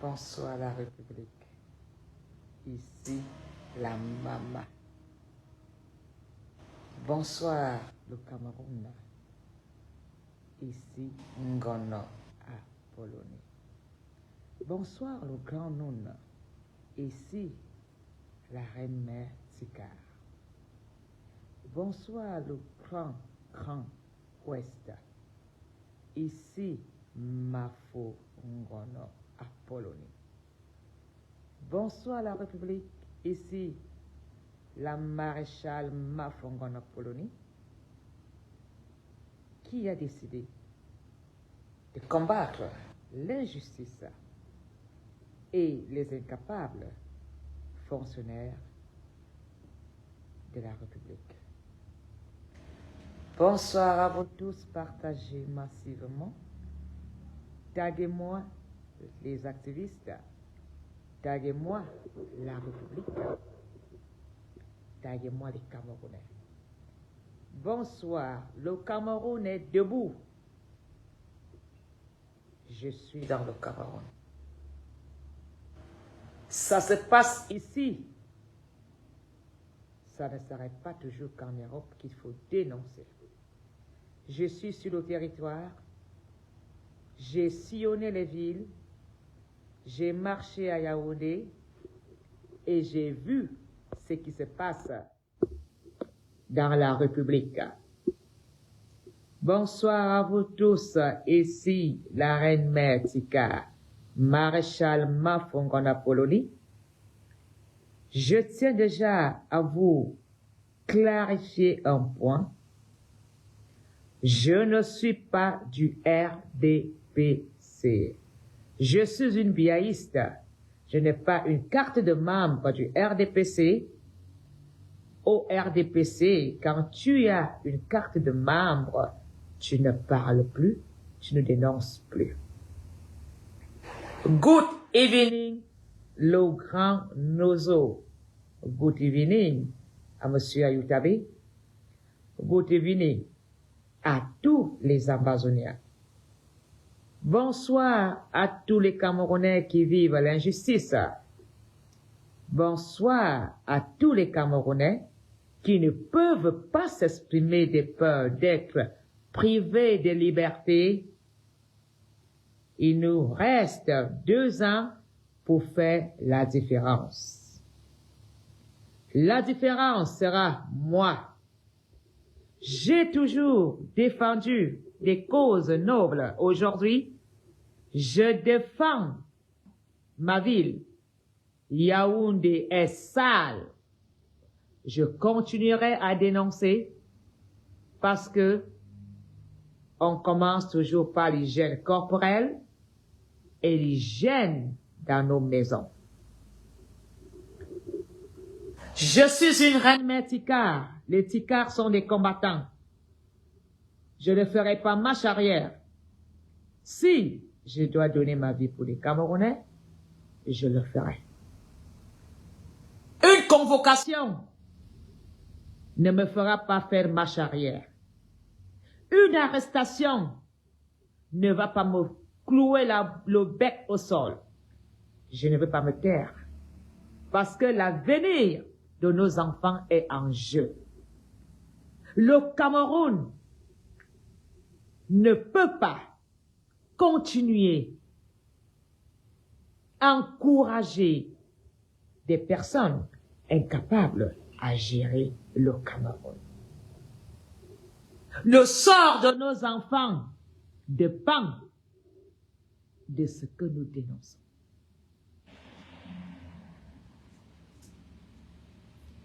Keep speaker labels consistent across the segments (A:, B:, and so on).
A: Bonsoir la République. Ici la Mama. Bonsoir le Cameroun. Ici Ngono à Polonie. Bonsoir le Grand Noun. Ici la Reine Mère Tikar. Bonsoir le Grand Ouest. Ici Mafo Ngono à Polonie. Bonsoir la République, ici la maréchale Mafo Ngono à Polonie, qui a décidé de combattre l'injustice et les incapables fonctionnaires de la République. Bonsoir à vous tous, partagez massivement. Taguez-moi les activistes. Taguez-moi la République. Taguez-moi les Camerounais. Bonsoir, le Cameroun est debout. Je suis dans le Cameroun. Ça se passe ici. Ça ne s'arrête pas toujours qu'en Europe qu'il faut dénoncer. Je suis sur le territoire. J'ai sillonné les villes. J'ai marché à Yaoundé et j'ai vu ce qui se passe dans la République. Bonsoir à vous tous, ici la Reine Mère Tikar, maréchal Mafo Ngono à Polonie. Je tiens déjà à vous clarifier un point. Je ne suis pas du RDPC. Je suis une biaïste. Je n'ai pas une carte de membre du RDPC. Au RDPC, quand tu as une carte de membre, tu ne parles plus, tu ne dénonces plus. Good evening, le grand Nozo. Good evening à Monsieur Ayutabe. Good evening à tous les Amazoniens. Bonsoir à tous les Camerounais qui vivent l'injustice. Bonsoir à tous les Camerounais qui ne peuvent pas s'exprimer de peur d'être privés de liberté. Il nous reste 2 ans pour faire la différence. La différence sera moi. J'ai toujours défendu des causes nobles. Aujourd'hui, je défends ma ville. Yaoundé est sale. Je continuerai à dénoncer parce que on commence toujours par l'hygiène corporelle et l'hygiène dans nos maisons. Je suis une reine mère Tikar. Les Tikars sont des combattants. Je ne ferai pas marche arrière. Si je dois donner ma vie pour les Camerounais, je le ferai. Une convocation ne me fera pas faire marche arrière. Une arrestation ne va pas me clouer le bec au sol. Je ne veux pas me taire parce que l'avenir de nos enfants est en jeu. Le Cameroun ne peut pas continuer à encourager des personnes incapables à gérer le Cameroun. Le sort de nos enfants dépend de ce que nous dénonçons.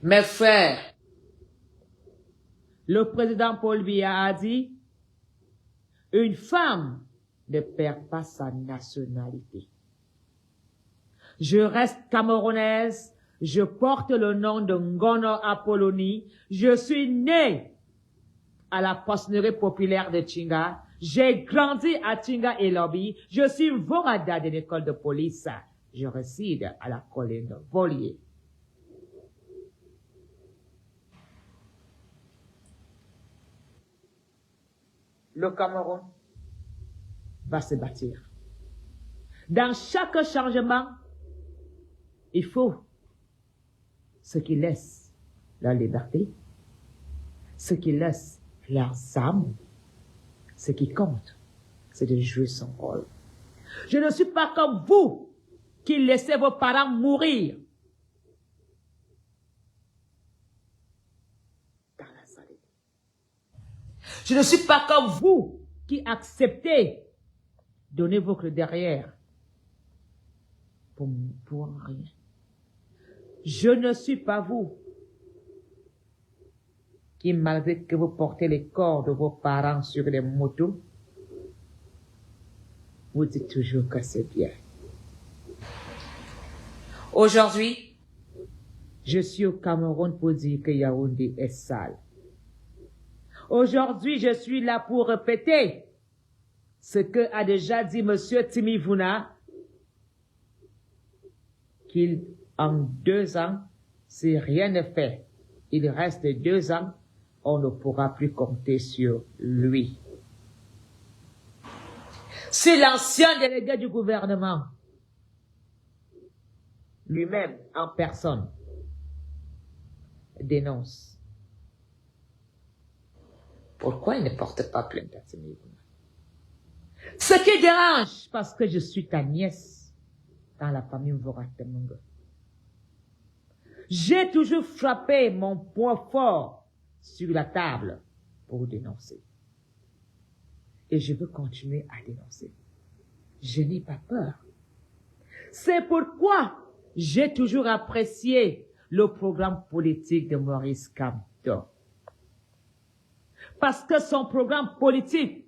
A: Mes frères, le président Paul Biya a dit, une femme ne perd pas sa nationalité. Je reste camerounaise, je porte le nom de Ngono à Polonie, je suis née à la poissonnerie populaire de Tinga, j'ai grandi à Tinga et Lobby, je suis Vorada de l'école de police, je réside à la colline de Volier. Le Cameroun va se bâtir. Dans chaque changement, il faut ce qui laisse leur liberté, ce qui laisse leurs âmes. Ce qui compte, c'est de jouer son rôle. Je ne suis pas comme vous qui laissez vos parents mourir dans la salle. Je ne suis pas comme vous qui acceptez donner votre derrière pour rien. Je ne suis pas vous qui, malgré que vous portez les corps de vos parents sur les motos, vous dites toujours que c'est bien. Aujourd'hui, je suis au Cameroun pour dire que Yaoundé est sale. Aujourd'hui, je suis là pour répéter ce que a déjà dit Monsieur Timivuna, qu'il, en 2 ans, si rien n'est fait, il reste 2 ans, on ne pourra plus compter sur lui. Si l'ancien délégué du gouvernement, lui-même, en personne, dénonce, pourquoi il ne porte pas plainte à Timivuna? Ce qui dérange, parce que je suis ta nièce dans la famille Mvoratemunga. J'ai toujours frappé mon poing fort sur la table pour dénoncer. Et je veux continuer à dénoncer. Je n'ai pas peur. C'est pourquoi j'ai toujours apprécié le programme politique de Maurice Kamto. Parce que son programme politique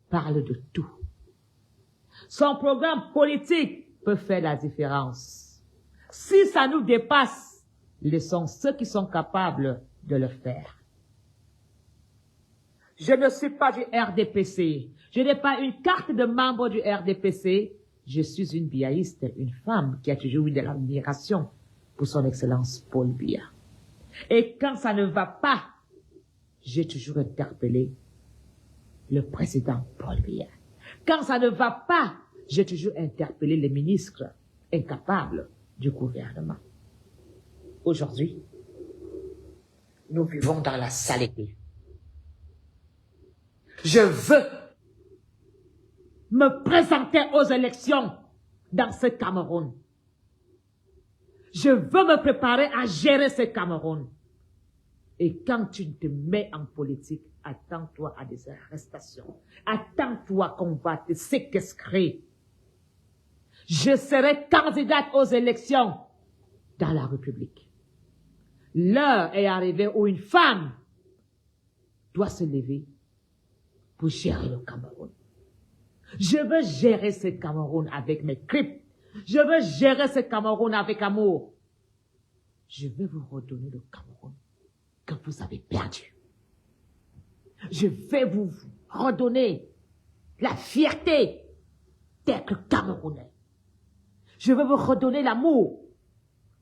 A: parle de tout. Son programme politique peut faire la différence. Si ça nous dépasse, laissons ceux qui sont capables de le faire. Je ne suis pas du RDPC. Je n'ai pas une carte de membre du RDPC. Je suis une biaïste, une femme qui a toujours eu de l'admiration pour son excellence Paul Biya. Et quand ça ne va pas, j'ai toujours interpellé le président Paul Biya. Quand ça ne va pas, j'ai toujours interpellé les ministres incapables du gouvernement. Aujourd'hui, nous vivons dans la saleté. Je veux me présenter aux élections dans ce Cameroun. Je veux me préparer à gérer ce Cameroun. Et quand tu te mets en politique, attends-toi à des arrestations. Attends-toi qu'on va te séquestrer. Je serai candidate aux élections dans la République. L'heure est arrivée où une femme doit se lever pour gérer le Cameroun. Je veux gérer ce Cameroun avec mes tripes. Je veux gérer ce Cameroun avec amour. Je veux vous redonner le Cameroun que vous avez perdu. Je vais vous redonner la fierté d'être Camerounais. Je veux vous redonner l'amour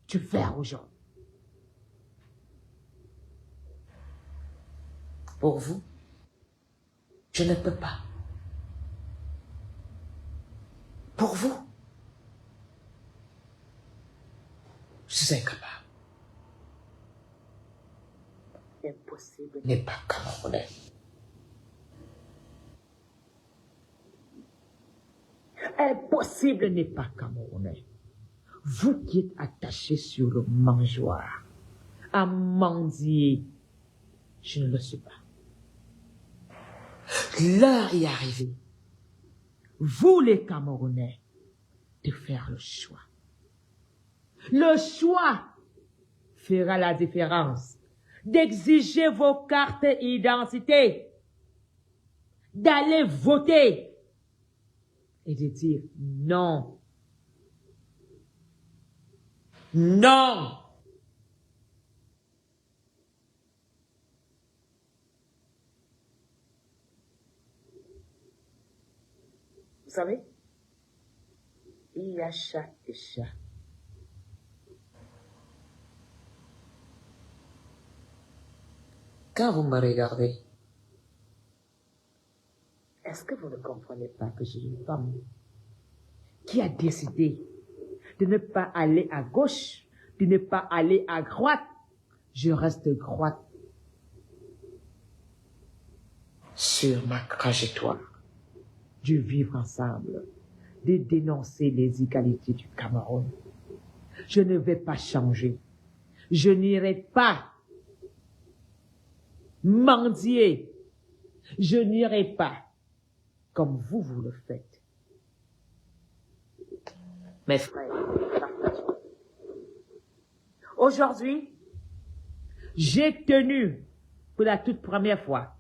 A: du vert aux gens. Pour vous, je ne peux pas. Pour vous, je suis incapable. Impossible n'est pas Camerounais. Impossible n'est pas Camerounais. Vous qui êtes attachés sur le mangeoire, à mendier, je ne le suis pas. L'heure est arrivée, vous les Camerounais, de faire le choix. Le choix fera la différence. D'exiger vos cartes d'identité, d'aller voter et de dire non. Non. Vous savez, il y a chat et chat. Quand vous me regardez, est-ce que vous ne comprenez pas que j'ai une femme qui a décidé de ne pas aller à gauche, de ne pas aller à droite. Je reste droite sur ma trajectoire du vivre ensemble, de dénoncer les inégalités du Cameroun. Je ne vais pas changer. Je n'irai pas mendier. Je n'irai pas comme vous le faites. Mes frères, aujourd'hui, j'ai tenu pour la toute première fois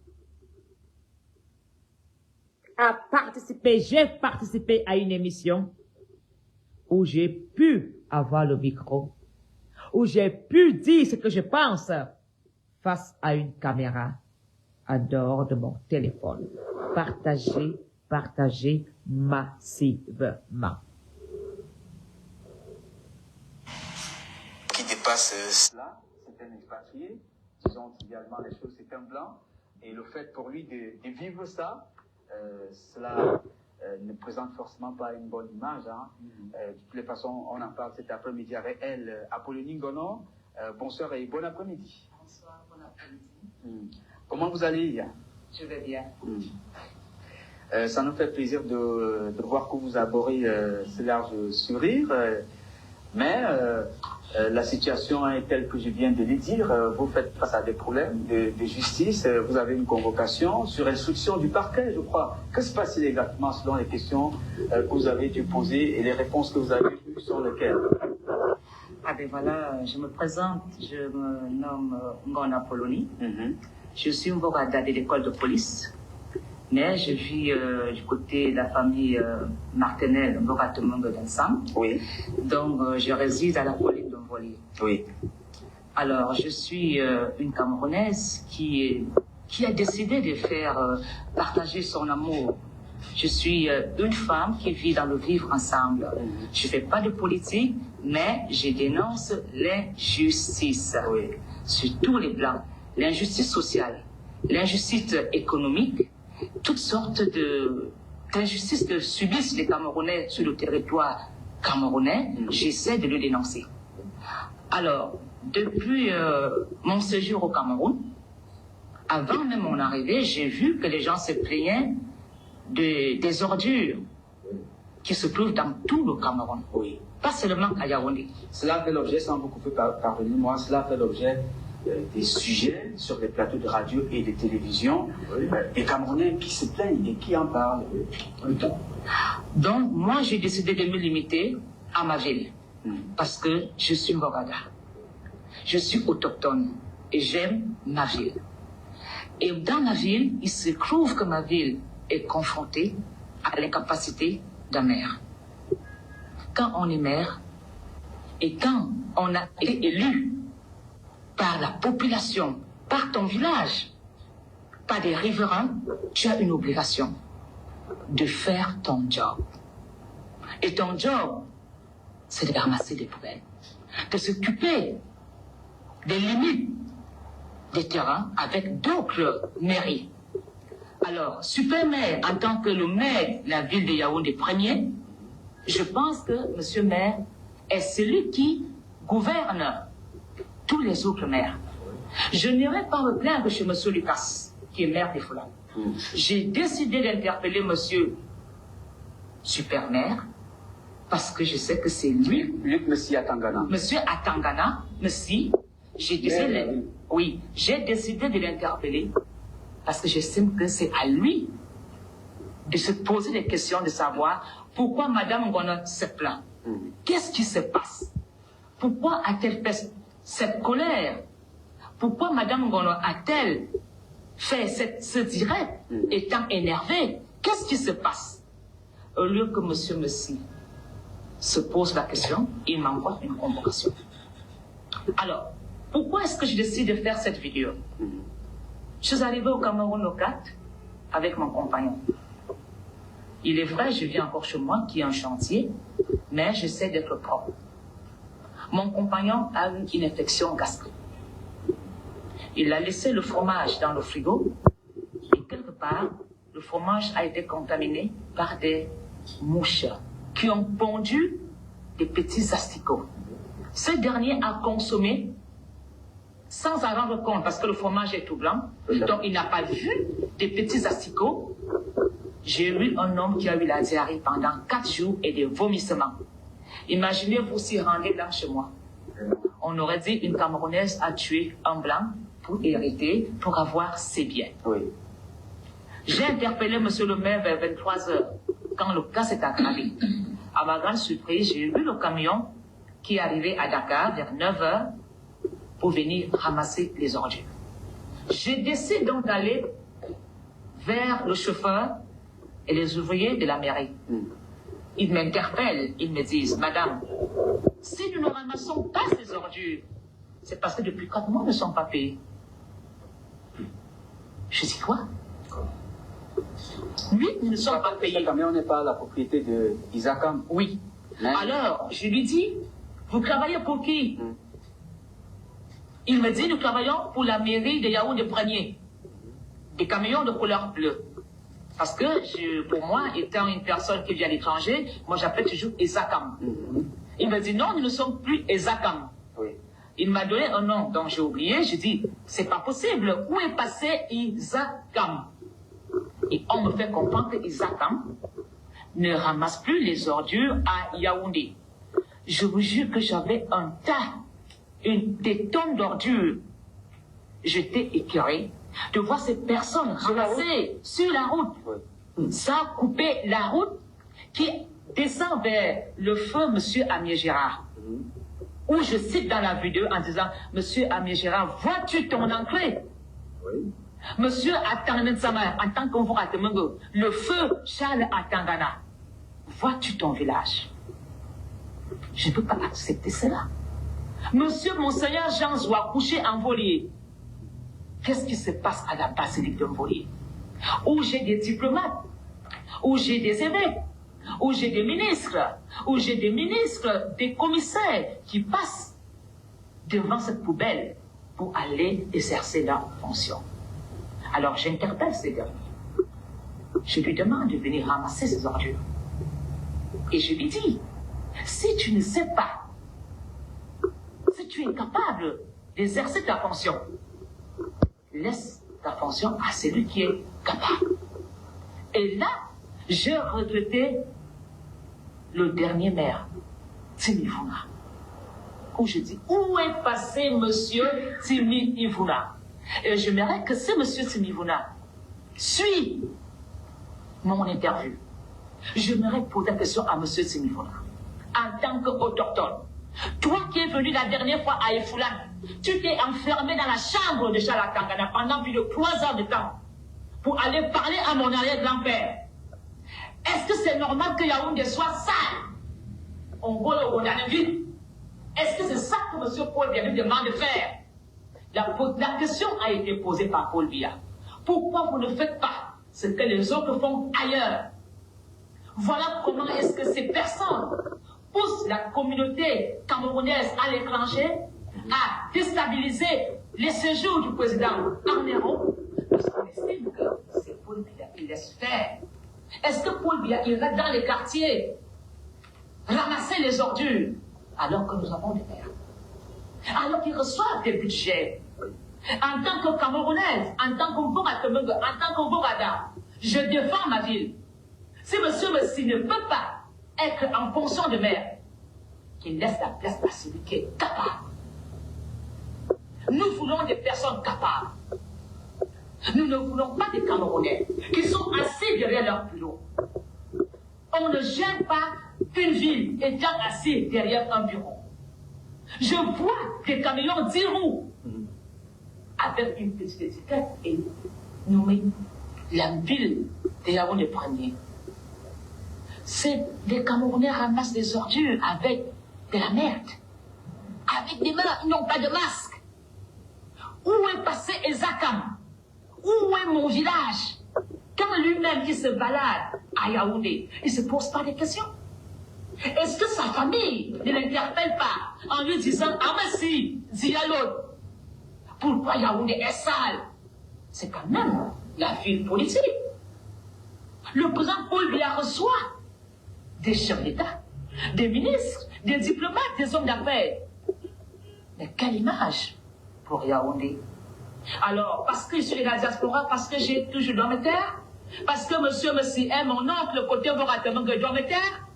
A: j'ai participé à une émission où j'ai pu avoir le micro, où j'ai pu dire ce que je pense face à une caméra en dehors de mon téléphone. Partager massivement.
B: Qui dépasse cela, c'est un expatrié, disons également les choses, c'est un blanc, et le fait pour lui de vivre ça, cela ne présente forcément pas une bonne image. Hein. De toutes les façons, on en parle cet après-midi avec elle, Apollonie Ngono. Bonsoir et bon après-midi.
C: Bonsoir, bon après-midi.
B: Comment vous allez?
C: Je vais bien.
B: Ça nous fait plaisir de voir que vous abordez ce large sourire, mais la situation est telle que je viens de le dire. Vous faites face à des problèmes de justice. Vous avez une convocation sur instruction du parquet, je crois. Que se passe-t-il exactement selon les questions que vous avez dû poser et les réponses que vous avez eues sont lesquelles?
C: Ah ben voilà, je me présente, je me nomme Ngono Apollonie. Je suis une Mbogada de l'école de police, mais je vis du côté de la famille Martinel, Mbogada Mungo d'ensemble.
B: Oui.
C: Donc je réside à la colline d'Omvoli.
B: Oui.
C: Alors je suis une Camerounaise qui a décidé de faire partager son amour. Je suis une femme qui vit dans le vivre ensemble. Je ne fais pas de politique, mais je dénonce l'injustice sur tous les plans. L'injustice sociale, l'injustice économique, toutes sortes d'injustices que subissent les Camerounais sur le territoire camerounais, j'essaie de le dénoncer. Alors, depuis mon séjour au Cameroun, avant même mon arrivée, j'ai vu que les gens se plaignaient des ordures qui se trouvent dans tout le Cameroun.
B: Oui.
C: Pas seulement à Yaoundé.
B: Cela fait l'objet, sans beaucoup parvenir, moi, cela fait l'objet des sujets sur les plateaux de radio et de télévision, des Camerounais qui se plaignent et qui en parlent tout le temps.
C: Donc, moi, j'ai décidé de me limiter à ma ville, parce que je suis Mbogada. Je suis autochtone et j'aime ma ville. Et dans ma ville, il se trouve que ma ville est confrontée à l'incapacité d'un maire. Quand on est maire et quand on a été élu par la population, par ton village, par des riverains, tu as une obligation de faire ton job. Et ton job, c'est de ramasser des poubelles, de s'occuper des limites des terrains avec d'autres mairies. Alors, super maire, en tant que le maire de la ville de Yaoundé premier, je pense que monsieur maire est celui qui gouverne tous les autres maires. Je n'irai pas me plaindre chez monsieur Lucas, qui est maire des Foulans. J'ai décidé d'interpeller monsieur super maire, parce que je sais que c'est lui.
B: Luc Messi Atangana.
C: Monsieur Atangana, Messi, j'ai décidé de l'interpeller, parce que j'estime que c'est à lui de se poser des questions, de savoir pourquoi Madame Ngono se plaint. Qu'est-ce qui se passe? Pourquoi a-t-elle fait cette colère? Pourquoi Madame Ngono a-t-elle fait ce direct, étant énervée? Qu'est-ce qui se passe? Au lieu que Monsieur Messi se pose la question, il m'envoie une convocation. Alors, pourquoi est-ce que je décide de faire cette vidéo? Je suis arrivée au Cameroun au 4 avec mon compagnon. Il est vrai, je vis encore chez moi, qui est un chantier, mais j'essaie d'être propre. Mon compagnon a eu une infection gastrique. Il a laissé le fromage dans le frigo et quelque part, le fromage a été contaminé par des mouches qui ont pondu des petits asticots. Ce dernier a consommé sans en rendre compte, parce que le fromage est tout blanc, donc il n'a pas vu des petits asticots. J'ai vu un homme qui a eu la diarrhée pendant 4 jours et des vomissements. Imaginez-vous s'y rendez là chez moi. On aurait dit une Camerounaise a tué un blanc pour hériter, pour avoir ses biens.
B: Oui.
C: J'ai interpellé monsieur le maire vers 23h, quand le cas s'est aggravé. À ma grande surprise, j'ai vu le camion qui est arrivé à Dakar vers 9h pour venir ramasser les ordures. J'ai décidé donc d'aller vers le chauffeur et les ouvriers de la mairie. Ils m'interpellent, ils me disent, madame, si nous ne ramassons pas ces ordures, c'est parce que depuis 4 mois, nous ne sommes pas payés. Je dis quoi? Oui, nous ne sommes pas payés.
B: Ce camion n'est pas la propriété de Isakam.
C: Oui. Alors, je lui dis, vous travaillez pour qui? Il me dit, nous travaillons pour la mairie de Yaoundé-Premier. Des camions de couleur bleue. Parce que, pour moi, étant une personne qui vient de l'étranger, moi j'appelle toujours Isakam. Il me dit, non, nous ne sommes plus Isakam.
B: Oui.
C: Il m'a donné un nom dont j'ai oublié. Je dis, c'est pas possible. Où est passé Isakam? Et on me fait comprendre que Isakam ne ramasse plus les ordures à Yaoundé. Je vous jure que j'avais un tas, des tonnes d'ordures. J'étais écœuré de voir ces personnes ramasser sur la route.
B: Oui.
C: Ça a coupé la route qui descend vers le feu Monsieur Amier Gérard. Où je cite dans la vidéo en disant, Monsieur Amier Gérard, vois-tu ton entrée?
B: Oui.
C: Monsieur Atangana, en tant qu'envoyé le feu Charles Atangana, vois-tu ton village? Je ne peux pas accepter cela. Monsieur Monseigneur Jean Zoua, couché en volier. Qu'est-ce qui se passe à la basilique de Volier? Où j'ai des diplomates, où j'ai des évêques, où j'ai des ministres, des commissaires qui passent devant cette poubelle pour aller exercer leur fonction. Alors j'interpelle ces derniers. Je lui demande de venir ramasser ces ordures. Et je lui dis, si tu ne sais pas, si tu es capable d'exercer ta fonction, laisse ta fonction à celui qui est capable. Et là, j'ai regretté le dernier maire, Timi Ivuna, où je dis, où est passé monsieur Timi Ivuna? Et j'aimerais que ce monsieur Timi Ivuna suit mon interview. J'aimerais poser la question à monsieur Timi Ivuna, en tant qu'autochtone. Toi qui es venu la dernière fois à Efoulan, tu t'es enfermé dans la chambre de Chalatangana pendant plus de 3 heures de temps pour aller parler à mon arrière-grand-père. Est-ce que c'est normal que Yaoundé soit sale? On voit le condamné vite. Est-ce que c'est ça que M. Paul Biya nous demande de faire? La question a été posée par Paul Biya. Pourquoi vous ne faites pas ce que les autres font ailleurs? Voilà comment est-ce que ces personnes poussent la communauté camerounaise à l'étranger à déstabiliser les séjours du président Arnero, parce qu'on estime que c'est Paul Biya qui laisse faire. Est-ce que Paul Biya irait dans les quartiers ramasser les ordures alors que nous avons des maires, alors qu'ils reçoivent des budgets? En tant que Camerounaise, en tant qu'Mbogada, je défends ma ville. Si monsieur Messi ne peut pas être en fonction de maire, qu'il laisse la place à celui qui est capable. Nous voulons des personnes capables. Nous ne voulons pas des Camerounais qui sont assis derrière leur bureau. On ne gêne pas une ville étant assis derrière un bureau. Je vois des camions 10 roues avec une petite étiquette et nommée la ville de Yaoundé-Premier. C'est les Camerounais ramassent des ordures avec de la merde, avec des mains, ils n'ont pas de masque. Où est passé Ezakam? Où est mon village? Quand lui-même qui se balade à Yaoundé, il ne se pose pas de questions. Est-ce que sa famille ne l'interpelle pas en lui disant « Ah mais si, Diallo, pourquoi Yaoundé est sale ?» C'est quand même la ville politique. Le président Paul Biya reçoit des chefs d'État, des ministres, des diplomates, des hommes d'affaires. Mais quelle image pour Yaoundé? Alors, parce que je suis de la diaspora, parce que j'ai toujours dans mes terres, parce que monsieur est mon oncle, côté Boratement que je dois me taire,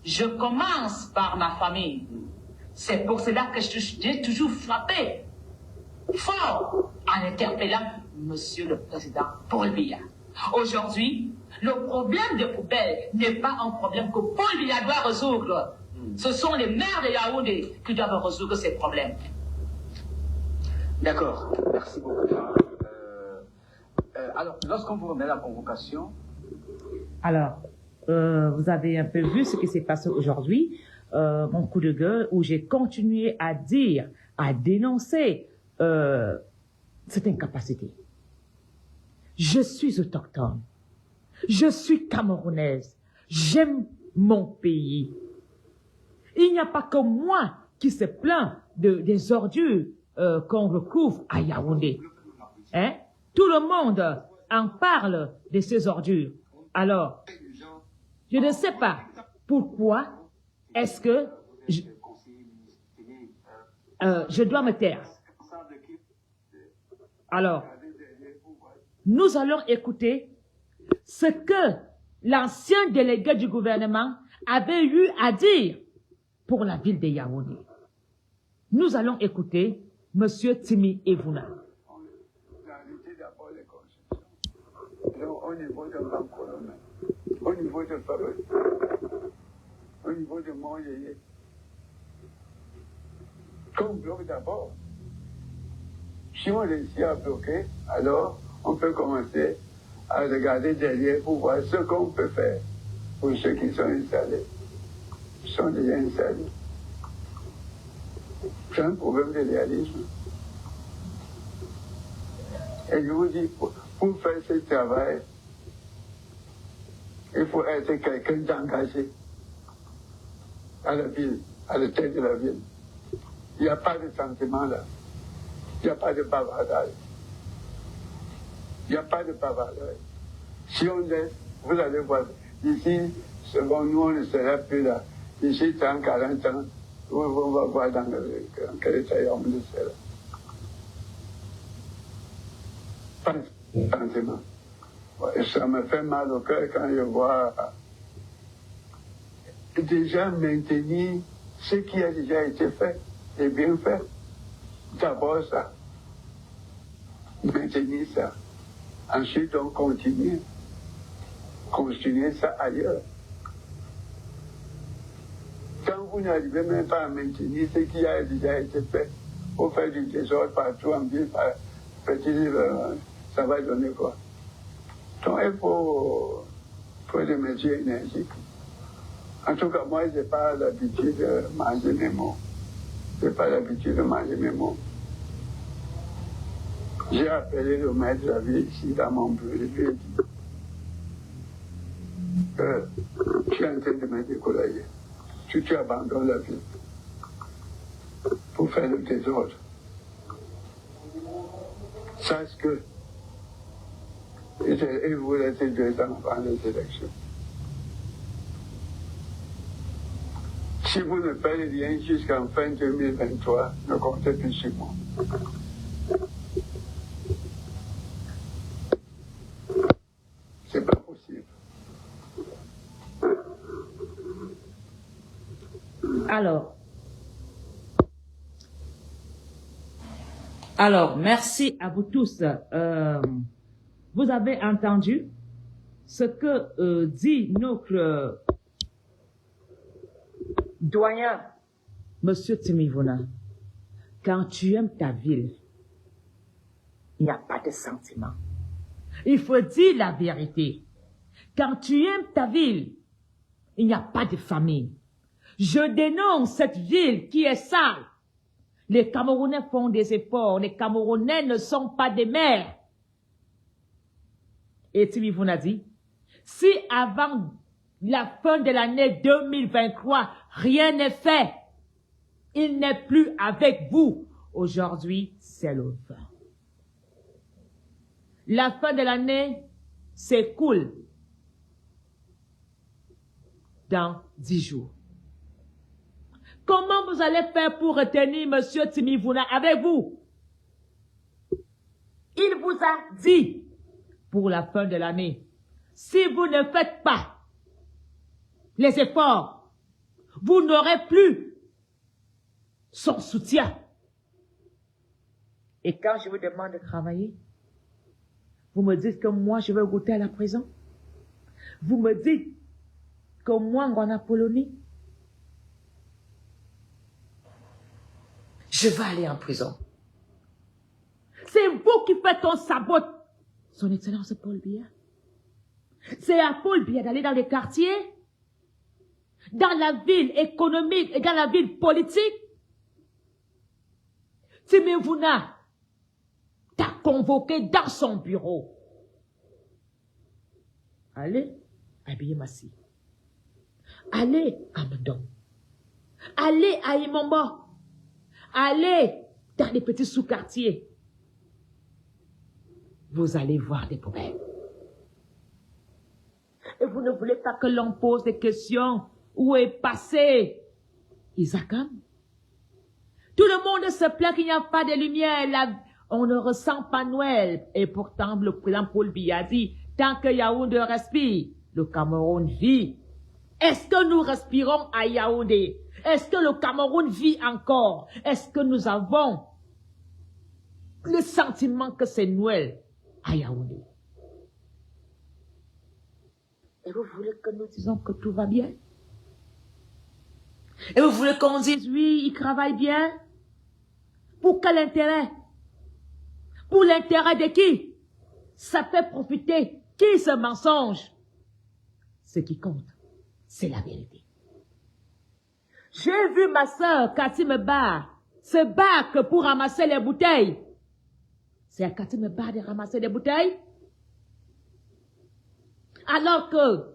C: je commence par ma famille. C'est pour cela que j'ai toujours frappé fort en interpellant monsieur le président Paul Biya. Aujourd'hui, le problème de poubelle n'est pas un problème que Paul Biya doit résoudre. Ce sont les maires de Yaoundé qui doivent résoudre ces problèmes.
B: D'accord, merci beaucoup. Alors, lorsqu'on vous remet la convocation...
A: Alors, vous avez un peu vu ce qui s'est passé aujourd'hui, mon coup de gueule, où j'ai continué à dire, à dénoncer cette incapacité. Je suis autochtone, je suis camerounaise, j'aime mon pays. Il n'y a pas que moi qui se plaint des ordures qu'on recouvre à Yaoundé. Hein? Tout le monde en parle de ces ordures. Alors, je ne sais pas pourquoi est-ce que je dois me taire. Alors, nous allons écouter ce que l'ancien délégué du gouvernement avait eu à dire pour la ville de Yaoundé. Nous allons écouter Monsieur Timi Evuna.
D: Au niveau de l'encolonnement, au niveau de Fabrice, au niveau de Montréal, qu'on bloque d'abord. Si on réussit à bloquer, alors on peut commencer à regarder derrière pour voir ce qu'on peut faire pour ceux qui sont installés, qui sont déjà installés. C'est un problème de réalisme. Et je vous dis, pour faire ce travail, il faut être quelqu'un d'engagé à la ville, à la tête de la ville. Il n'y a pas de sentiment là. Il n'y a pas de bavardage. Il n'y a pas de bavardage. Si on laisse, vous allez voir, ici, selon nous, on ne sera plus là. Ici, 30, 40 ans, on va voir dans quel état on sera. Pas de sentiment. Ça me fait mal au cœur quand je vois déjà maintenir ce qui a déjà été fait et bien fait. D'abord ça. Maintenir ça. Ensuite, on continue. Continuer ça ailleurs. Quand vous n'arrivez même pas à maintenir ce qui a déjà été fait, vous faites du désordre partout en ville, par petit livre, ça va donner quoi? Donc il faut des métiers énergiques. En tout cas, moi, je n'ai pas l'habitude de manger mes mots. Je n'ai pas l'habitude de manger mes mots. J'ai appelé le maître de la ville ici dans mon bureau. Je lui ai dit que je suis en train de me décourager. Si tu abandonnes la ville pour faire le désordre, sache que il vous reste 2 ans avant les élections. Si vous ne faites rien jusqu'en fin 2023, ne comptez plus sur moi. C'est pas possible.
A: Alors, merci à vous tous. Vous avez entendu ce que dit notre doyen, Monsieur Timivona. Quand tu aimes ta ville, il n'y a pas de sentiment. Il faut dire la vérité. Quand tu aimes ta ville, il n'y a pas de famille. Je dénonce cette ville qui est sale. Les Camerounais font des efforts. Les Camerounais ne sont pas des mères. Et Timivona dit, si avant la fin de l'année 2023, rien n'est fait, il n'est plus avec vous. Aujourd'hui, c'est le fin. La fin de l'année, c'est cool. dans 10 jours. Comment vous allez faire pour retenir M. Timivuna avec vous? Il vous a dit, pour la fin de l'année, si vous ne faites pas les efforts, vous n'aurez plus son soutien. Et quand je vous demande de travailler, vous me dites que moi, je vais goûter à la prison. Vous me dites que moi, en Apollonie, je vais aller en prison. C'est vous qui faites ton sabot. Son Excellence Paul Biya. C'est à Paul Biya d'aller dans les quartiers, dans la ville économique et dans la ville politique. Timivuna t'a convoqué dans son bureau. Allez à Biyemasi. Allez à Mandon. Allez à Imombo. Allez dans les petits sous-quartiers. Vous allez voir des poubelles. Et vous ne voulez pas que l'on pose des questions. Où est passé Isakam? Tout le monde se plaint qu'il n'y a pas de lumière. On ne ressent pas Noël. Et pourtant, le président Paul Biya dit, tant que Yaoundé respire, le Cameroun vit. Est-ce que nous respirons à Yaoundé? Est-ce que le Cameroun vit encore? Est-ce que nous avons le sentiment que c'est Noël à Yaoundé? Et vous voulez que nous disions que tout va bien? Et vous voulez qu'on dise, oui, il travaille bien? Pour quel intérêt? Pour l'intérêt de qui? Ça fait profiter qui ce mensonge? Ce qui compte, c'est la vérité. J'ai vu ma sœur Cathy Meba se battre pour ramasser les bouteilles. C'est à Cathy Meba de ramasser les bouteilles? Alors que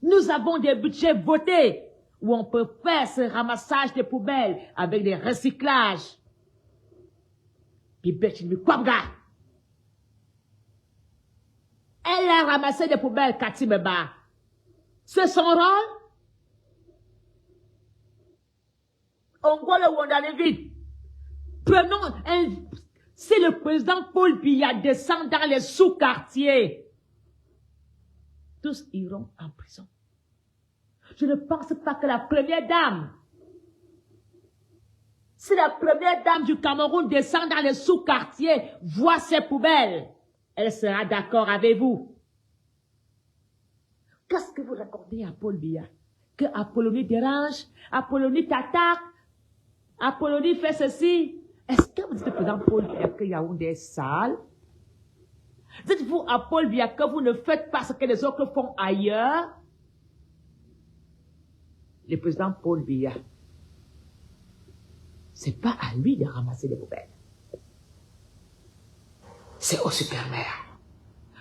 A: nous avons des budgets votés où on peut faire ce ramassage des poubelles avec des recyclages. Puis elle a ramassé des poubelles, Cathy Meba. C'est son rôle? On voit le Wandale vide. Prenons si le président Paul Biya descend dans les sous-quartiers, tous iront en prison. Je ne pense pas que la première dame, si la première dame du Cameroun descend dans les sous-quartiers, voit ces poubelles, elle sera d'accord avec vous. Qu'est-ce que vous racontez à Paul Biya? Que Apollonie dérange, Apollonie t'attaque, Apollonie fait ceci. Est-ce que vous dites au président Paul Biya que Yaoundé est sale? Dites-vous à Paul Biya que vous ne faites pas ce que les autres font ailleurs? Le président Paul Biya, c'est pas à lui de ramasser les poubelles. C'est au super-maire.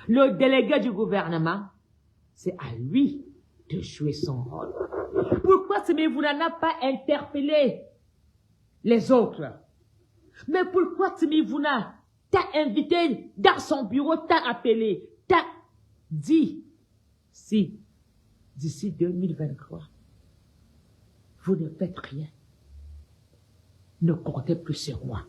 A: Le délégué du gouvernement, c'est à lui de jouer son rôle. Pourquoi Timivuna n'a pas interpellé les autres? Mais pourquoi Timivuna t'a invité dans son bureau, t'a appelé, t'a dit, si d'ici 2023, vous ne faites rien, ne comptez plus sur moi.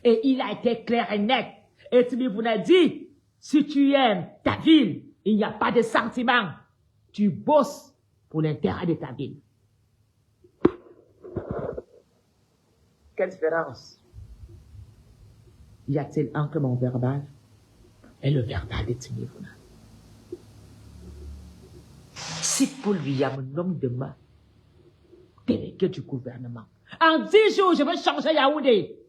A: Et il a été clair et net. Et Timivuna dit, si tu aimes ta ville, il n'y a pas de sentiment. Tu bosses pour l'intérêt de ta ville. Quelle différence y a-t-il entre mon verbal et le verbal de Timivuna? Si Paul Biya me nomme demain délégué du gouvernement, en 10 jours, je vais changer Yaoundé.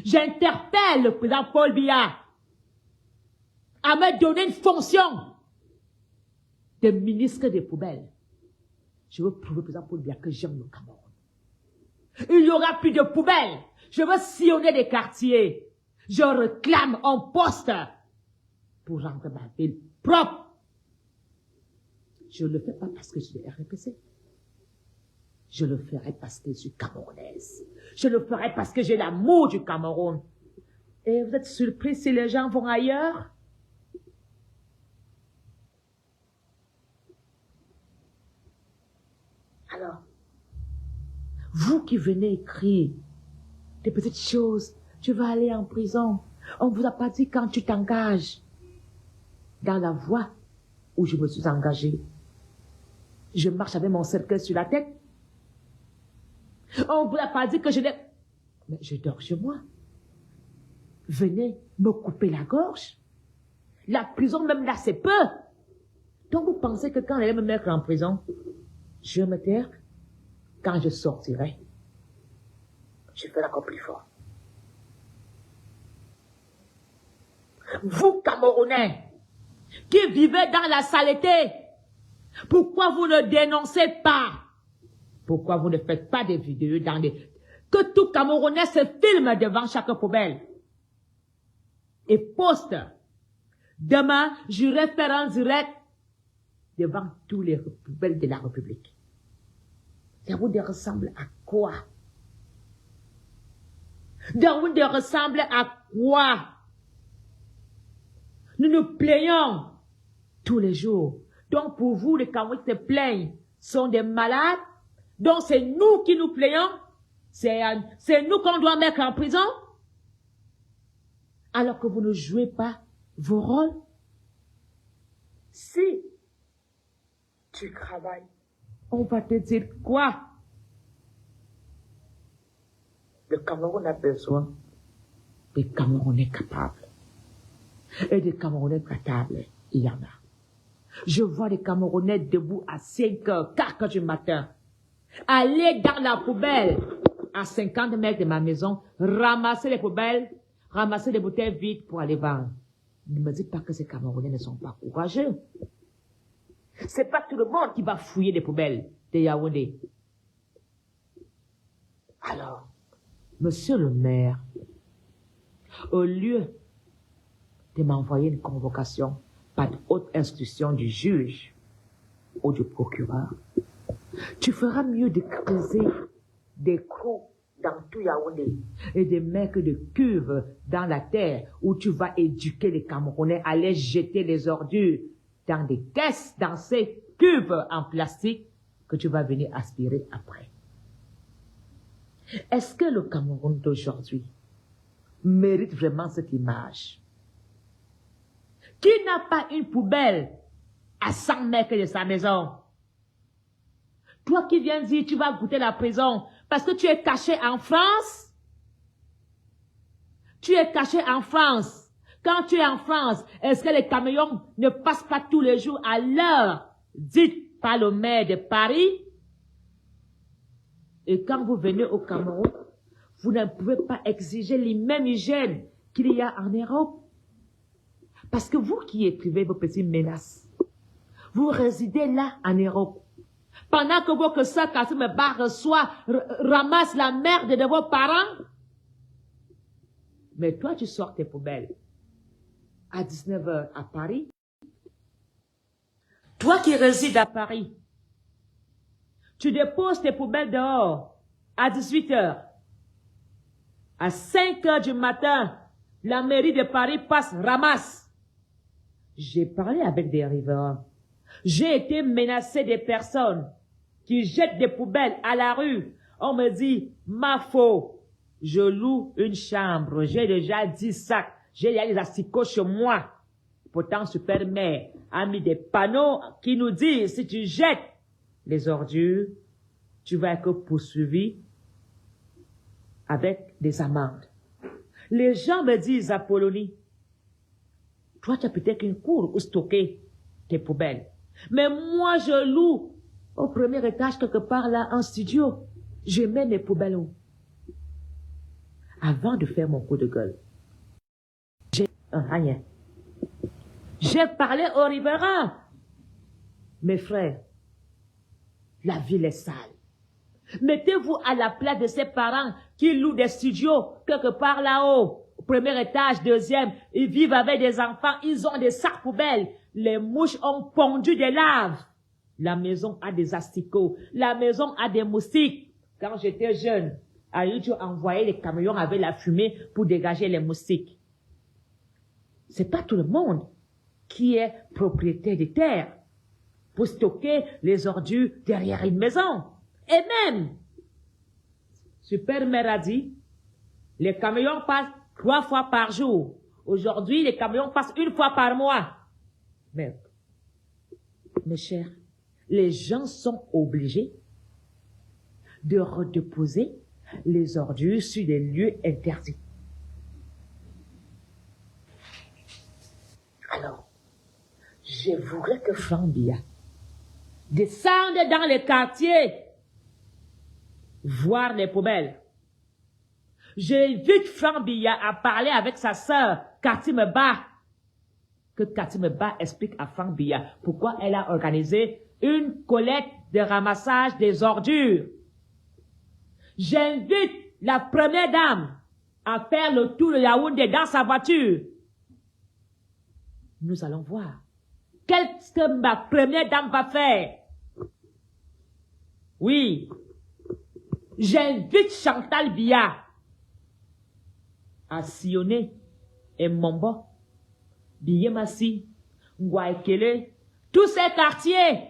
A: J'interpelle le président Paul Biya à me donner une fonction de ministre des poubelles. Je veux prouver au président Paul Biya que j'aime le Cameroun. Il n'y aura plus de poubelles. Je veux sillonner des quartiers. Je réclame un poste pour rendre ma ville propre. Je ne le fais pas parce que je suis RPC. Je le ferai parce que je suis camerounaise. Je le ferai parce que j'ai l'amour du Cameroun. Et vous êtes surpris si les gens vont ailleurs? Alors, vous qui venez écrire des petites choses, tu vas aller en prison. On ne vous a pas dit quand tu t'engages dans la voie où je me suis engagé. Je marche avec mon cercueil sur la tête. On ne vous a pas dit que je l'ai... Mais je dors chez moi. Venez me couper la gorge. La prison, même là, c'est peu. Donc vous pensez que quand elle allait me mettre en prison, je vais me taire? Quand je sortirai, je ferai encore plus fort. Vous, Camerounais, qui vivez dans la saleté, pourquoi vous ne dénoncez pas? Pourquoi vous ne faites pas des vidéos dans des... Que tout Camerounais se filme devant chaque poubelle et poste. Demain, j'irai faire un direct devant tous les poubelles de la République. Ça vous ressemble à quoi? Ça vous ressemble à quoi? Nous nous plaignons tous les jours. Donc pour vous, les Camerounais qui se plaignent sont des malades. Donc c'est nous qui nous plaignons. C'est nous qu'on doit mettre en prison. Alors que vous ne jouez pas vos rôles. Si tu travailles, on va te dire quoi? Le Cameroun a besoin des Camerounais capables. Et des Camerounais capables, il y en a. Je vois des Camerounais debout à 5h, 4 heures du matin. Aller dans la poubelle à 50 mètres de ma maison, ramasser les poubelles, ramasser les bouteilles vides pour aller vendre. Ne me dites pas que ces Camerounais ne sont pas courageux. C'est pas tout le monde qui va fouiller les poubelles de Yaoundé. Alors, monsieur le maire, au lieu de m'envoyer une convocation par haute instruction du juge ou du procureur, tu feras mieux de creuser des trous dans tout Yaoundé et de mettre des cuves dans la terre où tu vas éduquer les Camerounais à aller jeter les ordures dans des caisses, dans ces cuves en plastique que tu vas venir aspirer après. Est-ce que le Cameroun d'aujourd'hui mérite vraiment cette image? Qui n'a pas une poubelle à 100 mètres de sa maison? Toi qui viens dire tu vas goûter la prison parce que tu es caché en France? Tu es caché en France. Quand tu es en France, est-ce que les camions ne passent pas tous les jours à l'heure dite par le maire de Paris? Et quand vous venez au Cameroun, vous ne pouvez pas exiger les mêmes hygiènes qu'il y a en Europe. Parce que vous qui écrivez vos petites menaces, vous résidez là en Europe. Pendant que vos soeurs Kassim Ba ramassent la merde de vos parents. Mais toi, tu sors tes poubelles à 19h à Paris. Toi qui résides à Paris, tu déposes tes poubelles dehors à 18h. À 5h du matin, la mairie de Paris passe, ramasse. J'ai parlé avec des riverains. J'ai été menacé des personnes qui jettent des poubelles à la rue. On me dit, ma faute, je loue une chambre. J'ai déjà 10 sacs. J'ai déjà des asticots chez moi. Pourtant, Super-Mère a mis des panneaux qui nous disent, si tu jettes les ordures, tu vas être poursuivi avec des amendes. Les gens me disent, Apollonie, toi, tu as peut-être une cour où stocker tes poubelles. Mais moi, je loue au premier étage, quelque part là, un studio. Je mets mes poubelles où? Avant de faire mon coup de gueule, j'ai rien. J'ai parlé aux riverains. Mes frères, la ville est sale. Mettez-vous à la place de ces parents qui louent des studios quelque part là-haut, au premier étage, deuxième. Ils vivent avec des enfants, ils ont des sacs poubelles. Les mouches ont pondu des larves. La maison a des asticots. La maison a des moustiques. Quand j'étais jeune, Ayutu envoyait les camions avec la fumée pour dégager les moustiques. C'est pas tout le monde qui est propriétaire de terre pour stocker les ordures derrière une maison. Et même, Super Mère a dit, les camions passent 3 fois par jour. Aujourd'hui, les camions passent 1 fois par mois. Mais, mes chers, les gens sont obligés de redéposer les ordures sur des lieux interdits. Alors, je voudrais que Franck Biya descende dans les quartiers voir les poubelles. J'invite Franck Biya à parler avec sa sœur, Cathy Meba. Que Cathy Meba explique à Franck Biya pourquoi elle a organisé une collecte de ramassage des ordures. J'invite la première dame à faire le tour de Yaoundé dans sa voiture. Nous allons voir. Qu'est-ce que ma première dame va faire? Oui. J'invite Chantal Biya à sillonner et Mombo, Biyemasi, Ngwaekele, tous ces quartiers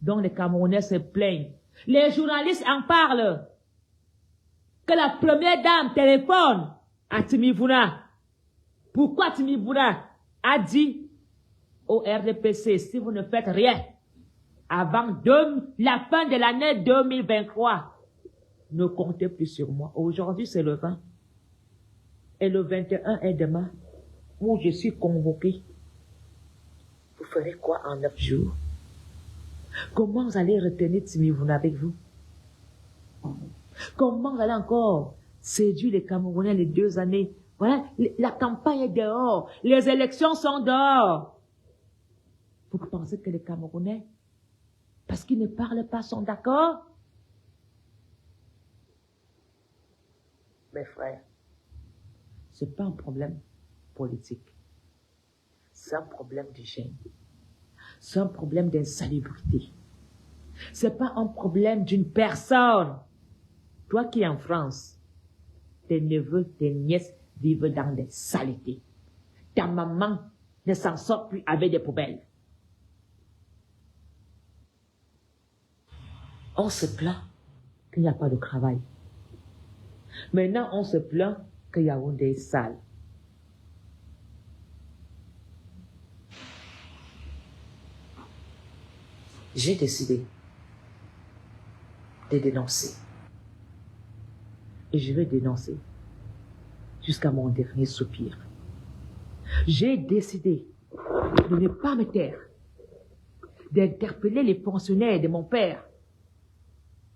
A: dont les Camerounais se plaignent. Les journalistes en parlent. Que la première dame téléphone à Timivuna. Pourquoi Timivuna a dit au RDPC, si vous ne faites rien avant la fin de l'année 2023, ne comptez plus sur moi. Aujourd'hui, c'est le 20. Et le 21 est demain, où je suis convoqué. Vous ferez quoi en 9 jours? Comment vous allez retenir Timivuna avec vous? Comment vous allez encore séduire les Camerounais les 2 années? Voilà, la campagne est dehors, les élections sont dehors. Vous pensez que les Camerounais, parce qu'ils ne parlent pas, sont d'accord? Mes frères, ce n'est pas un problème politique. C'est un problème d'hygiène. C'est un problème d'insalubrité. Ce n'est pas un problème d'une personne. Toi qui es en France, tes neveux, tes nièces vivent dans des saletés. Ta maman ne s'en sort plus avec des poubelles. On se plaint qu'il n'y a pas de travail. Maintenant, on se plaint que Yaoundé est sale. J'ai décidé de dénoncer. Et je vais dénoncer jusqu'à mon dernier soupir. J'ai décidé de ne pas me taire, d'interpeller les pensionnaires de mon père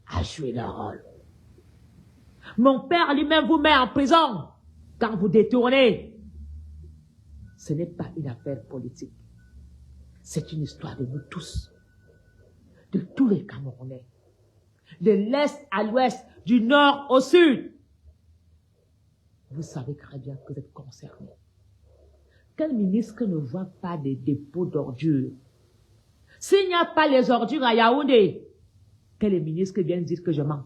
A: à jouer leur rôle. Mon père lui-même vous met en prison quand vous détournez. Ce n'est pas une affaire politique. C'est une histoire de nous tous, de tous les Camerounais, de l'Est à l'Ouest, du Nord au Sud. Vous savez très bien que vous êtes concernés. Quel ministre ne voit pas des dépôts d'ordures? S'il n'y a pas les ordures à Yaoundé, quel ministre vient dire que je mens?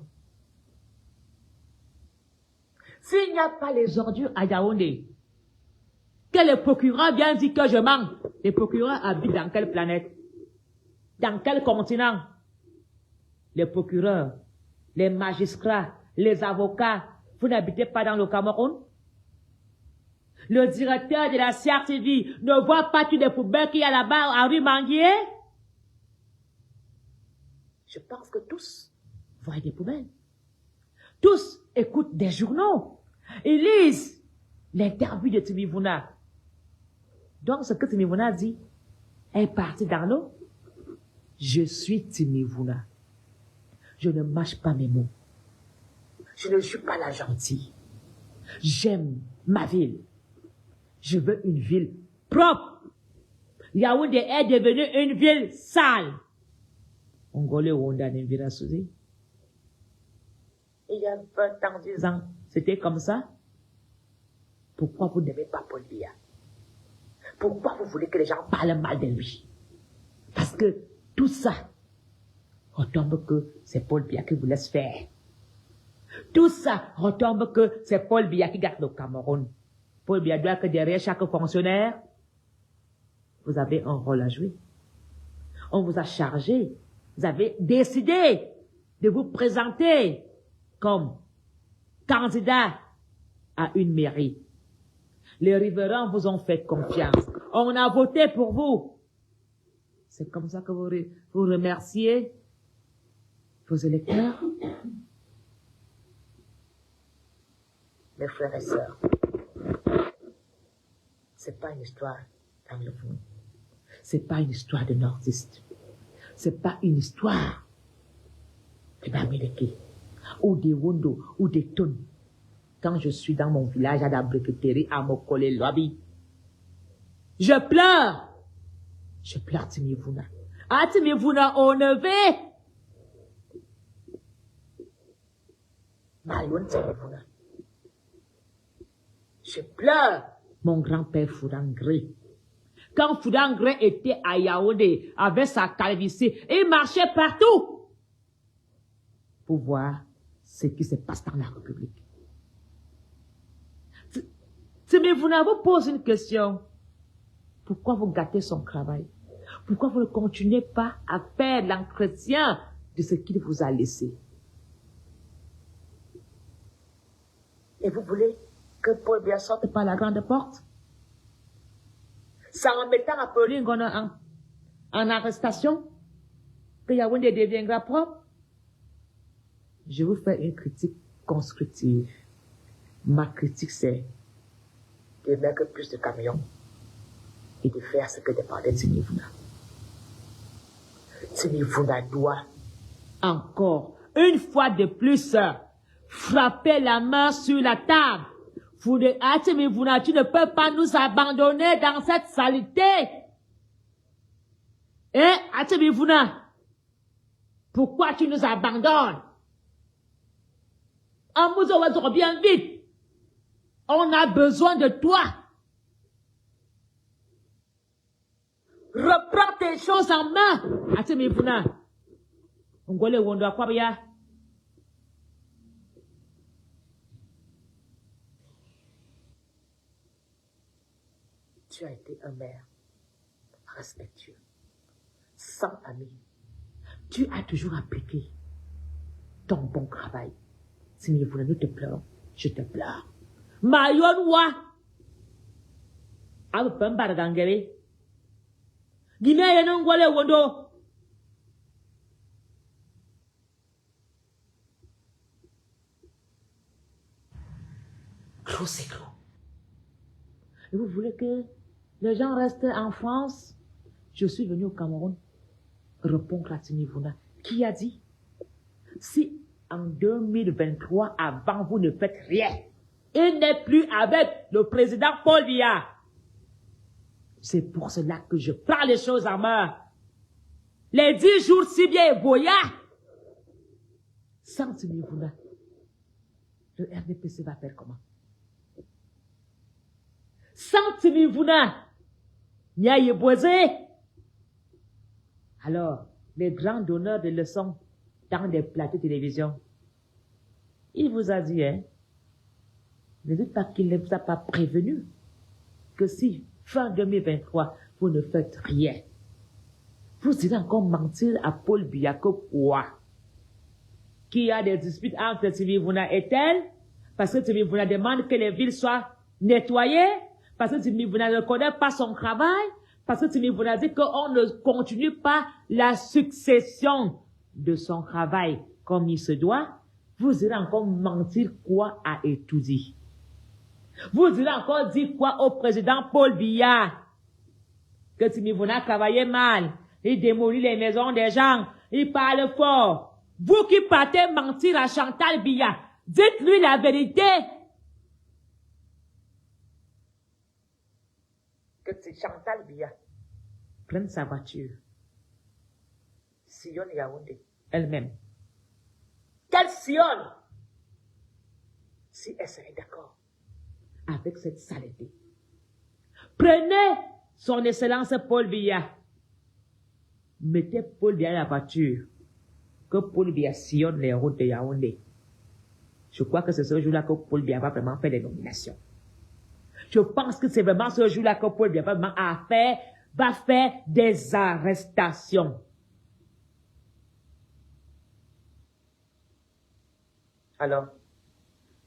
A: S'il n'y a pas les ordures à Yaoundé, quel procureur vient dire que je mens? Les procureurs habitent dans quelle planète? Dans quel continent? Les procureurs, les magistrats, les avocats, vous n'habitez pas dans le Cameroun? Le directeur de la CRTV ne voit pas tous les poubelles qu'il y a là-bas à rue Manguier? Je pense que tous voient des poubelles. Tous écoutent des journaux. Ils lisent l'interview de Timivuna. Donc, ce que Timivuna dit est parti dans l'eau. Je suis Timivuna. Je ne mâche pas mes mots. Je ne suis pas la gentille. J'aime ma ville. Je veux une ville propre. Yaoundé est devenue une ville sale. Ongolais Wanda Nembira Souzi. Il y a 20 ans, 10 ans, c'était comme ça. Pourquoi vous n'aimez pas Paul Biya? Pourquoi vous voulez que les gens parlent mal de lui? Parce que tout ça retombe que c'est Paul Biya qui vous laisse faire. Tout ça retombe que c'est Paul Biya qui garde le Cameroun. Paul Biya doit que derrière chaque fonctionnaire, vous avez un rôle à jouer. On vous a chargé, vous avez décidé de vous présenter comme candidat à une mairie. Les riverains vous ont fait confiance. On a voté pour vous. C'est comme ça que vous remerciez vos électeurs. Mes frères et sœurs, c'est pas une histoire d'anglophone. C'est pas une histoire de nordiste. C'est pas une histoire de Bamileke, ou des Wondo, ou des Tun. Quand je suis dans mon village à Dabriketeri, à Mokole Lobby, je pleure. Je pleure Timivuna. Ah, Timivuna, on ne veut. Mayon Timivuna. Je pleure mon grand-père Foudangré. Quand Foudangré était à Yaoundé avec sa calvitie, il marchait partout pour voir ce qui se passe dans la République. Timivuna vous pose une question. Pourquoi vous gâtez son travail? Pourquoi vous ne continuez pas à faire l'entretien de ce qu'il vous a laissé? Et vous voulez que Paul Biya sorte par la grande porte? C'est en mettant à Pauline en arrestation que Yaoundé deviendra propre? Je vous fais une critique constructive. Ma critique, c'est de mettre plus de camions et de faire ce que demandait Timivuna. Timivuna doit encore, une fois de plus, frapper la main sur la table. Timivuna, tu ne peux pas nous abandonner dans cette saleté. Timivuna, pourquoi tu nous abandonnes? On bien vite. On a besoin de toi. Reprends tes choses en main. Timivuna. Ngole wondo akwabya. Tu as été un maire respectueux, sans amis. Tu as toujours appliqué ton bon travail. Timivuna, nous te pleurons, je te pleure. Mayon wa. Abu pembara dangere. Guinée n'ongole wondo. Clos, c'est clos. Et vous voulez que les gens restent en France? Je suis venu au Cameroun répondre à Timivuna. Qui a dit? Si en 2023, avant, vous ne faites rien, il n'est plus avec le président Paul Biya. C'est pour cela que je prends les choses en main. Les 10 jours si bien Boya, sans Timivuna, le RDPC va faire comment? Sans Timivuna, Niaye Boisé. Alors, les grands donneurs de leçons dans des plateaux de télévision, il vous a dit, ne dites pas qu'il ne vous a pas prévenu que si, fin 2023, vous ne faites rien, vous irez encore mentir à Paul Biya quoi? Qu'il y a des disputes entre Timivuna et elle, parce que Timivuna demande que les villes soient nettoyées, parce que Timivuna ne connaît pas son travail, parce que Timivuna dit qu'on ne continue pas la succession de son travail comme il se doit. Vous irez encore mentir quoi à Etoudi? Vous irez encore dire quoi au président Paul Biya? Que Timivuna travaillait mal, il démolit les maisons des gens, il parle fort. Vous qui partez mentir à Chantal Biya, dites-lui la vérité. Que Chantal Biya prenne sa voiture, sillonne Yaoundé, elle-même. Qu'elle sillonne, si elle serait d'accord avec cette saleté. Prenez son excellence Paul Biya. Mettez Paul Biya à la voiture. Que Paul Biya sillonne les routes de Yaoundé. Je crois que c'est ce jour-là que Paul Biya va vraiment faire les nominations. Je pense que c'est vraiment ce jour-là que Paul Biya va faire des arrestations. Alors,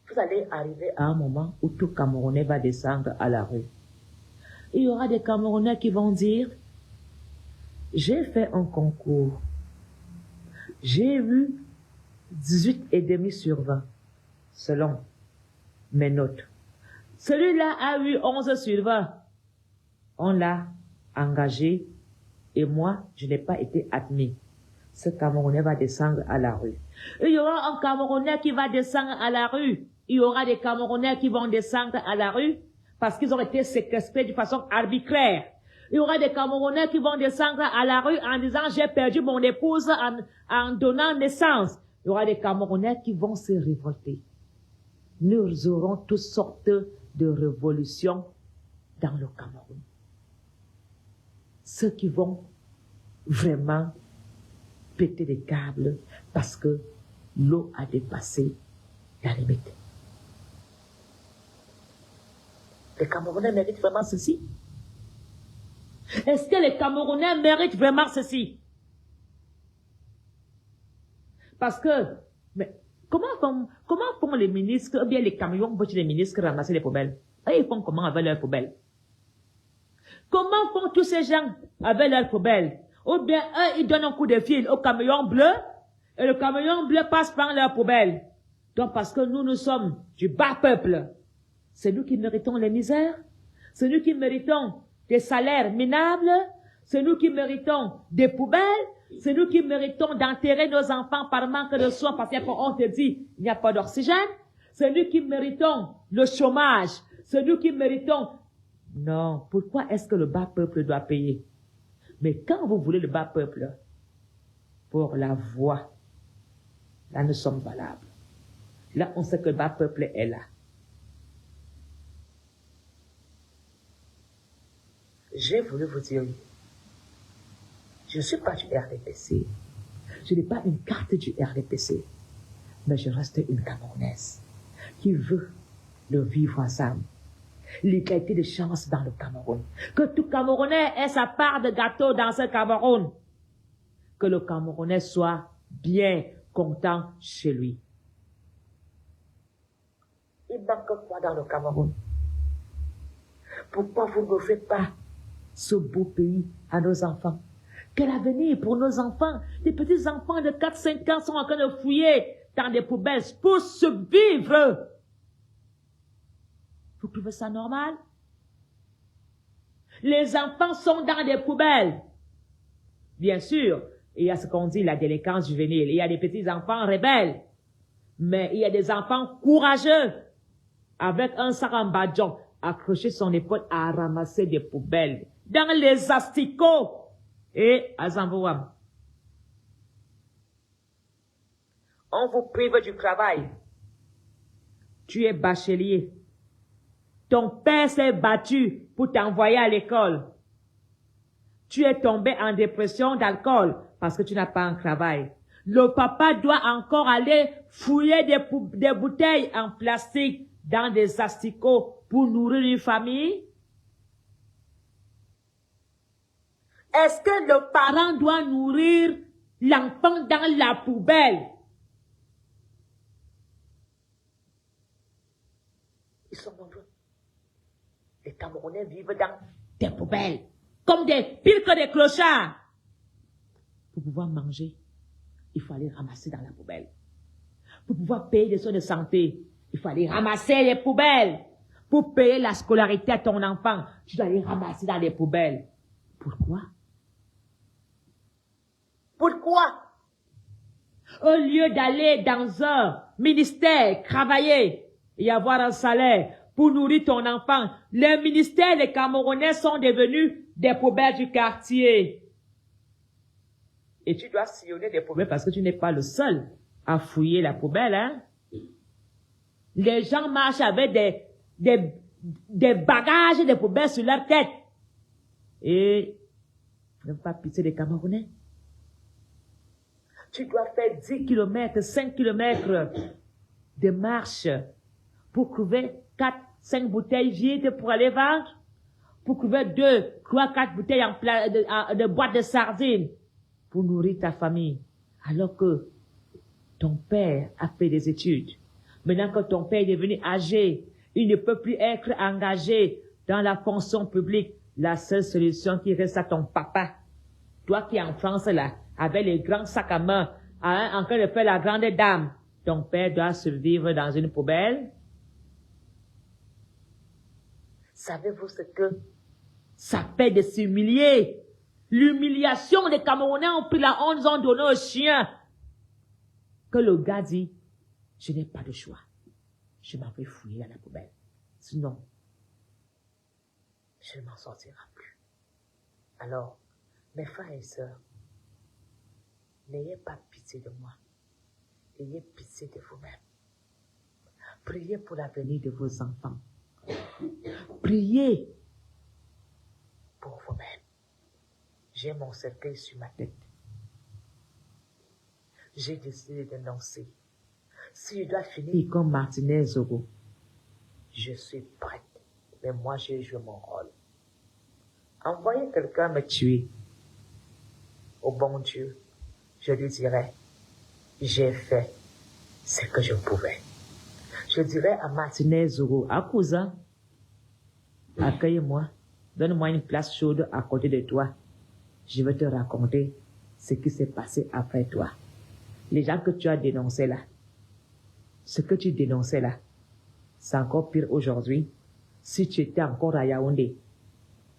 A: vous allez arriver à un moment où tout Camerounais va descendre à la rue. Il y aura des Camerounais qui vont dire, j'ai fait un concours. J'ai eu 18,5 sur 20, selon mes notes. Celui-là a eu 11 sur 20. On l'a engagé et moi, je n'ai pas été admis. Ce Camerounais va descendre à la rue. Il y aura un Camerounais qui va descendre à la rue. Il y aura des Camerounais qui vont descendre à la rue parce qu'ils ont été séquestrés de façon arbitraire. Il y aura des Camerounais qui vont descendre à la rue en disant « j'ai perdu mon épouse en donnant naissance ». Il y aura des Camerounais qui vont se révolter. Nous aurons toutes sortes de révolutions dans le Cameroun. Ceux qui vont vraiment péter des câbles parce que l'eau a dépassé la limite. Les Camerounais méritent vraiment ceci? Est-ce que les Camerounais méritent vraiment ceci? Parce que, mais comment font les ministres, ou bien les camions vont chez les ministres ramasser les poubelles? Et ils font comment avec leurs poubelles? Comment font tous ces gens avec leurs poubelles? Ou bien eux, ils donnent un coup de fil au camion bleu, et le camion bleu passe par leurs poubelles. Donc parce que nous sommes du bas peuple, c'est nous qui méritons les misères, c'est nous qui méritons des salaires minables, c'est nous qui méritons des poubelles, c'est nous qui méritons d'enterrer nos enfants par manque de soins parce qu'on te dit il n'y a pas d'oxygène, c'est nous qui méritons le chômage, c'est nous qui méritons... Non, pourquoi est-ce que le bas peuple doit payer? Mais quand vous voulez le bas peuple, pour la voix, là nous sommes valables. Là on sait que le bas peuple est là. J'ai voulu vous dire, je ne suis pas du RDPC, je n'ai pas une carte du RDPC, mais je reste une Camerounaise qui veut le vivre ensemble. L'égalité de chance dans le Cameroun. Que tout Camerounais ait sa part de gâteau dans ce Cameroun. Que le Camerounais soit bien content chez lui. Il manque quoi dans le Cameroun? Pourquoi vous ne faites pas ce beau pays à nos enfants? Quel avenir pour nos enfants? Des petits enfants de 4-5 ans sont en train de fouiller dans des poubelles pour survivre. Vous trouvez ça normal? Les enfants sont dans des poubelles. Bien sûr, il y a ce qu'on dit la délinquance juvénile. Il y a des petits enfants rebelles. Mais il y a des enfants courageux. Avec un sac en badjon, accroché son épaule à ramasser des poubelles. Dans les asticots. Et à Zambouam. On vous prive du travail. Tu es bachelier. Ton père s'est battu pour t'envoyer à l'école. Tu es tombé en dépression d'alcool parce que tu n'as pas un travail. Le papa doit encore aller fouiller des bouteilles en plastique dans des asticots pour nourrir une famille. Est-ce que le parent doit nourrir l'enfant dans la poubelle? Ils sont nombreux. Les Camerounais vivent dans des poubelles, comme pire que des clochards. Pour pouvoir manger, il faut aller ramasser dans la poubelle. Pour pouvoir payer des soins de santé, il faut aller ramasser les poubelles. Pour payer la scolarité à ton enfant, tu dois aller ramasser dans les poubelles. Pourquoi? Pourquoi? Au lieu d'aller dans un ministère, travailler et avoir un salaire pour nourrir ton enfant, les ministères, les Camerounais sont devenus des poubelles du quartier. Et tu dois sillonner des poubelles parce que tu n'es pas le seul à fouiller la poubelle, hein? Les gens marchent avec des bagages et des poubelles sur leur tête. Et ne pas pitié des Camerounais. Tu dois faire 10 km, 5 km de marche pour trouver 4-5 bouteilles vides pour aller vendre, pour trouver 2, 3, 4 bouteilles de boîtes de sardines pour nourrir ta famille, alors que ton père a fait des études Maintenant que ton père est devenu âgé, il ne peut plus être engagé dans la fonction publique. La seule solution qui reste à ton papa, toi qui es en France là, avec les grands sacs à main, en train de faire la grande dame, ton père doit survivre dans une poubelle. Savez-vous ce que ça fait de s'humilier? L'humiliation des Camerounais ont pris la honte, ont donné au chien. Que le gars dit, je n'ai pas de choix. Je m'en vais fouiller dans la poubelle. Sinon, je ne m'en sortirai plus. Alors, mes frères et sœurs, n'ayez pas pitié de moi. Ayez pitié de vous-même. Priez pour l'avenir de vos enfants. Priez pour vous-même. J'ai mon cercueil sur ma tête. J'ai décidé de lancer. Si je dois finir comme Martinez Zogo, je suis prête. Mais moi, j'ai joué mon rôle. Envoyez quelqu'un me tuer. Au bon Dieu, je lui dirai, j'ai fait ce que je pouvais. Je dirais à Martinez Zogo, à cousin, accueille-moi, donne-moi une place chaude à côté de toi. Je vais te raconter ce qui s'est passé après toi. Les gens que tu as dénoncés là, ce que tu dénonçais là, c'est encore pire aujourd'hui. Si tu étais encore à Yaoundé,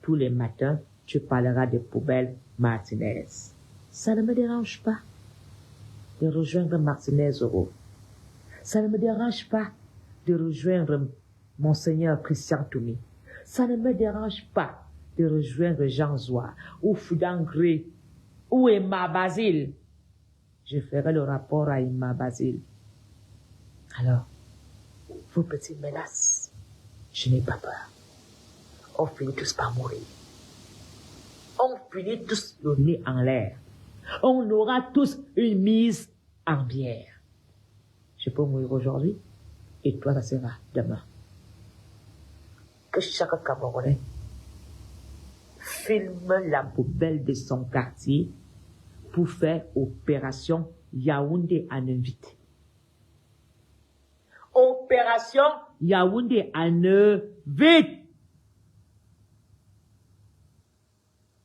A: tous les matins, tu parleras des poubelles Martinez. Ça ne me dérange pas de rejoindre Martinez Zogo. Ça ne me dérange pas de rejoindre Monseigneur Christian Toumi. Ça ne me dérange pas de rejoindre Jean Zoua ou Foudangré ou Emma Basile. Je ferai le rapport à Emma Basile. Alors, vos petites menaces, je n'ai pas peur. On finit tous par mourir. On finit tous le nez en l'air. On aura tous une mise en bière. Je peux mourir aujourd'hui et toi, ça sera demain. Que chaque Camerounais filme la poubelle de son quartier pour faire opération Yaoundé en invite. Opération Yaoundé en invite.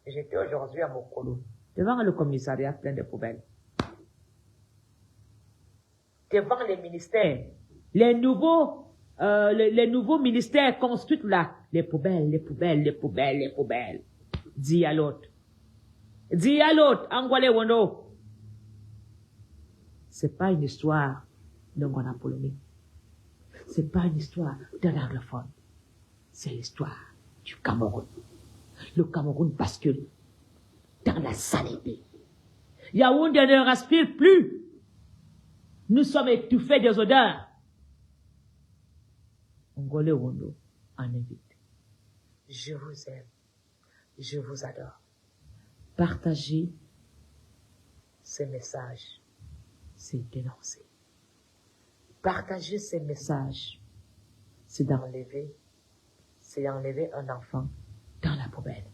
A: J'étais aujourd'hui à Mokolo, devant le commissariat plein de poubelles. Devant les ministères, les nouveaux ministères construits là, les poubelles, les poubelles, les poubelles, les poubelles. Dis à l'autre, Angwale Wono. C'est pas une histoire de Ngona-Polomé. C'est pas une histoire d'un anglophone. C'est l'histoire du Cameroun. Le Cameroun bascule dans la saleté. Yaoundé ne respire plus. Nous sommes étouffés des odeurs. Ngolé Wondo en invite. Je vous aime. Je vous adore. Partagez ces messages. C'est dénoncer. Partager ces messages, c'est enlever un enfant dans la poubelle.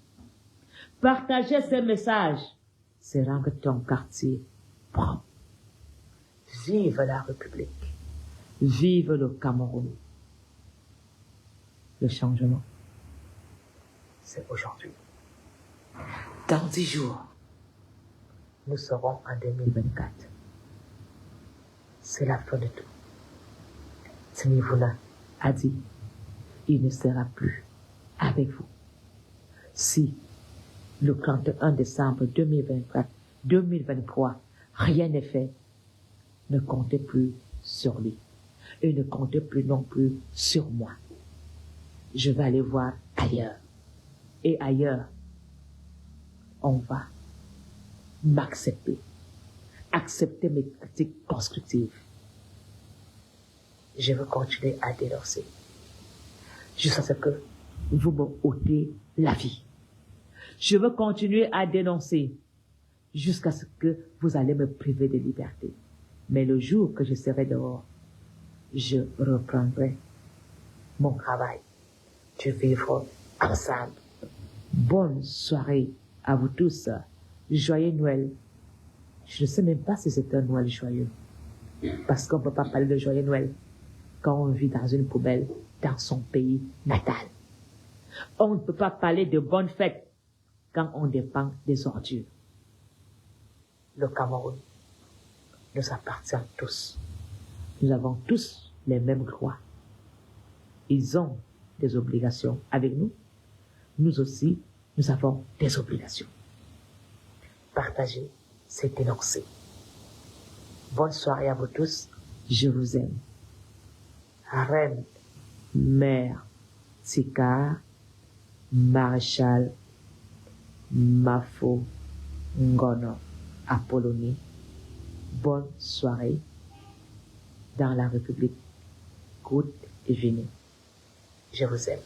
A: Partager ces messages, c'est rendre ton quartier propre. Vive la République. Vive le Cameroun. Le changement, c'est aujourd'hui. Dans 10 jours, nous serons en 2024. C'est la fin de tout. Tinivuna a dit, il ne sera plus avec vous. Si le 31 décembre 2023, rien n'est fait, ne comptez plus sur lui et ne comptez plus non plus sur moi. Je vais aller voir ailleurs. Et ailleurs, on va m'accepter. Accepter mes critiques constructives. Je veux continuer à dénoncer. Jusqu'à ce que vous me ôtez la vie. Je veux continuer à dénoncer jusqu'à ce que vous allez me priver de liberté. Mais le jour que je serai dehors, je reprendrai mon travail. Tu vivras ensemble. Bonne soirée à vous tous. Joyeux Noël. Je ne sais même pas si c'est un Noël joyeux. Parce qu'on ne peut pas parler de joyeux Noël. quand on vit dans une poubelle dans son pays natal. On ne peut pas parler de bonnes fêtes quand on dépend des ordures. Le Cameroun nous appartient tous. Nous avons tous les mêmes droits. Ils ont des obligations avec nous. Nous aussi, nous avons des obligations. Partagez, c'est énoncé. Bonne soirée à vous tous. Je vous aime. Reine, Mère, Tika, Maréchal, Mafo, Ngono, Apollonie. Bonne soirée dans la République. Good evening. Je vous aime.